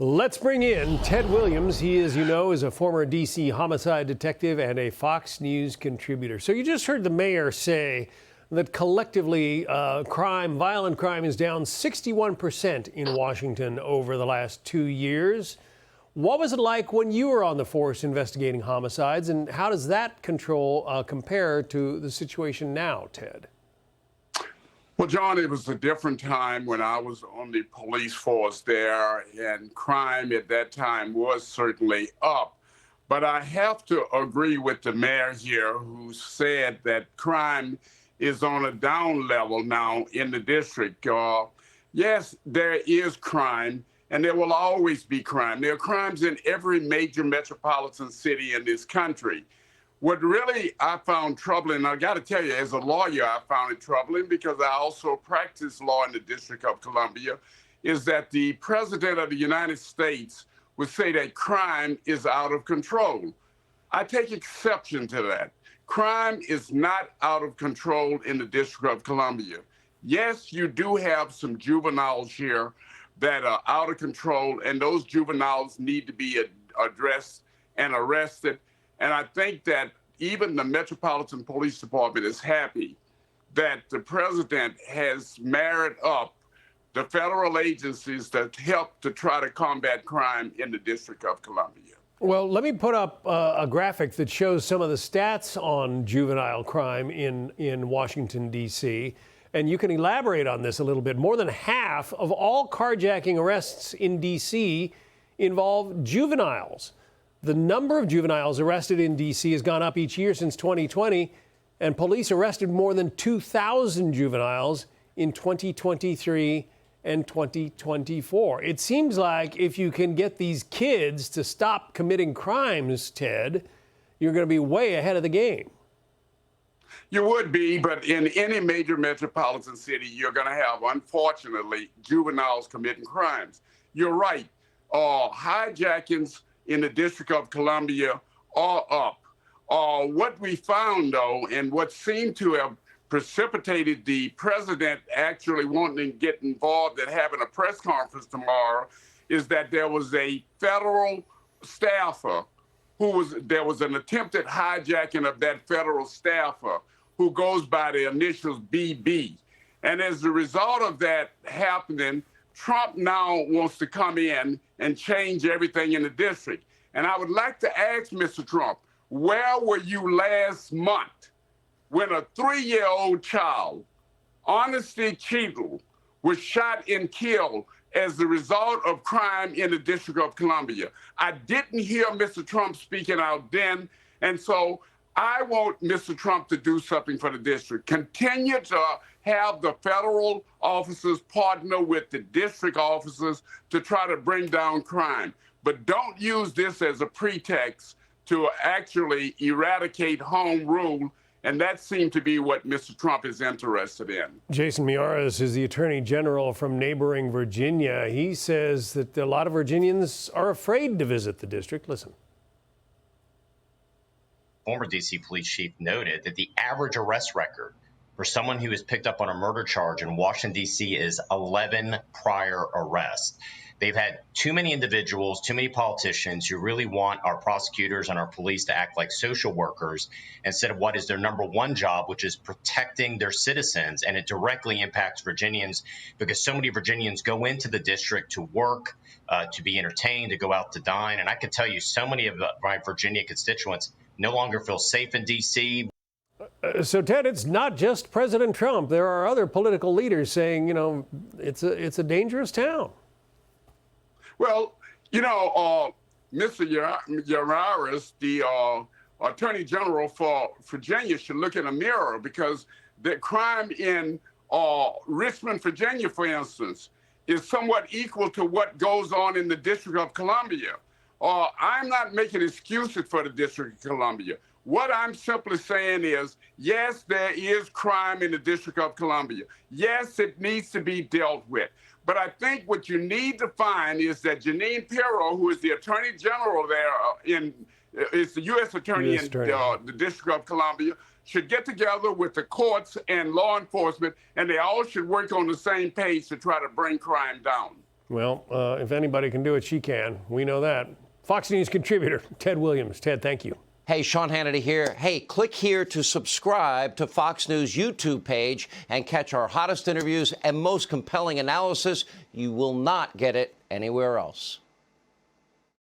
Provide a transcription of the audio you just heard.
Let's bring in Ted Williams. He, as you know, is a former D.C. homicide detective and a Fox News contributor. So you just heard the mayor say that collectively violent crime is down 61% in Washington over the last 2 years. What was it like when you were on the force investigating homicides, and how does that compare to the situation now, Ted? Well, John, it was a different time when I was on the police force there, and crime at that time was certainly up. But I have to agree with the mayor here, who said that crime is on a down level now in the district. Yes, there is crime, and there will always be crime. There are crimes in every major metropolitan city in this country. What really I found troubling, I got to tell you, as a lawyer, I found it troubling because I also practice law in the District of Columbia, is that the President of the United States would say that crime is out of control. I take exception to that. Crime is not out of control in the District of Columbia. Yes, you do have some juveniles here that are out of control, and those juveniles need to be addressed and arrested. And I think that even the Metropolitan Police Department is happy that the president has married up the federal agencies that help to try to combat crime in the District of Columbia. Well, let me put up a graphic that shows some of the stats on juvenile crime in Washington, D.C., and you can elaborate on this a little bit. More than half of all carjacking arrests in D.C. involve juveniles. The number of juveniles arrested in D.C. has gone up each year since 2020, and police arrested more than 2,000 juveniles in 2023 and 2024. It seems like if you can get these kids to stop committing crimes, Ted, you're going to be way ahead of the game. You would be, but in any major metropolitan city, you're going to have, unfortunately, juveniles committing crimes. You're right. Hijackings in the District of Columbia are up. What we found, though, and what seemed to have precipitated the president actually wanting to get involved and having a press conference tomorrow, is that there was a federal staffer there was an attempted hijacking of that federal staffer who goes by the initials BB. And as a result of that happening, Trump now wants to come in and change everything in the district. And I would like to ask Mr. Trump, where were you last month when a 3-year-old child, Honesty Cheadle, was shot and killed as the result of crime in the District of Columbia? I didn't hear Mr. Trump speaking out then, and so I want Mr. Trump to do something for the district. Continue to have the federal officers partner with the district officers to try to bring down crime. But don't use this as a pretext to actually eradicate home rule. And that seemed to be what Mr. Trump is interested in. Jason Miyares is the Attorney General from neighboring Virginia. He says that a lot of Virginians are afraid to visit the district. Listen. Former D.C. police chief noted that the average arrest record for someone who is picked up on a murder charge in Washington, D.C. is 11 prior arrests. They've had too many individuals, too many politicians who really want our prosecutors and our police to act like social workers instead of what is their number one job, which is protecting their citizens. And it directly impacts Virginians because so many Virginians go into the district to work, to be entertained, to go out to dine. And I can tell you so many of my Virginia constituents no longer feel safe in D.C. So, Ted, it's not just President Trump. There are other political leaders saying, you know, it's a dangerous town. Well, you know, Mr. Miyares, the Attorney General for Virginia, should look in a mirror because the crime in Richmond, Virginia, for instance, is somewhat equal to what goes on in the District of Columbia. I'm not making excuses for the District of Columbia. What I'm simply saying is, yes, there is crime in the District of Columbia. Yes, it needs to be dealt with. But I think what you need to find is that Jeanine Pirro, who is the Attorney General there, is the U.S. Attorney in the District of Columbia, should get together with the courts and law enforcement, and they all should work on the same page to try to bring crime down. Well, if anybody can do it, she can. We know that. Fox News contributor Ted Williams. Ted, thank you. Hey, Sean Hannity here. Hey, click here to subscribe to Fox News YouTube page and catch our hottest interviews and most compelling analysis. You will not get it anywhere else.